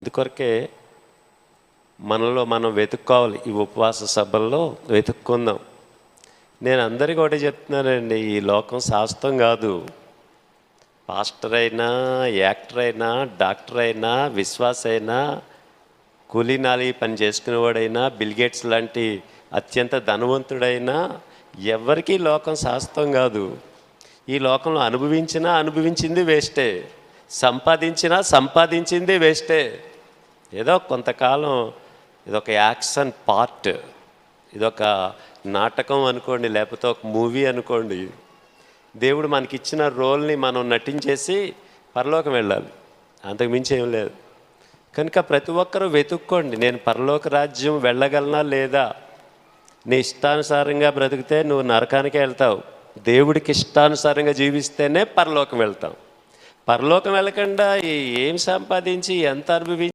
అందుకొరకే మనలో మనం వెతుక్కోవాలి. ఈ ఉపవాస సభల్లో వెతుక్కుందాం. నేను అందరికీ ఒకటి చెప్తున్నానండి, ఈ లోకం శాశ్వతం కాదు. పాస్టర్ అయినా, యాక్టర్ అయినా, డాక్టర్ అయినా, విశ్వాస అయినా, కూలీనాలి పని చేసుకునేవాడైనా, బిల్గేట్స్ లాంటి అత్యంత ధనవంతుడైనా, ఎవరికీ లోకం శాశ్వతం కాదు. ఈ లోకంలో అనుభవించింది వేస్టే, సంపాదించింది వేస్టే. ఏదో కొంతకాలం ఇదొక యాక్షన్ పార్ట్, ఇదొక నాటకం అనుకోండి, లేకపోతే ఒక మూవీ అనుకోండి. దేవుడు మనకిచ్చిన రోల్ని మనం నటించేసి పరలోకం వెళ్ళాలి, అంతకుమించి ఏం లేదు. కనుక ప్రతి ఒక్కరూ వెతుక్కోండి, నేను పరలోక రాజ్యం వెళ్ళగలనా లేదా. నీ ఇష్టానుసారంగా బ్రతికితే నువ్వు నరకానికే వెళ్తావు. దేవుడికి ఇష్టానుసారంగా జీవిస్తేనే పరలోకం వెళ్తాం. పరలోకం వెళ్ళకుండా ఏం సంపాదించి ఎంత అనుభవించి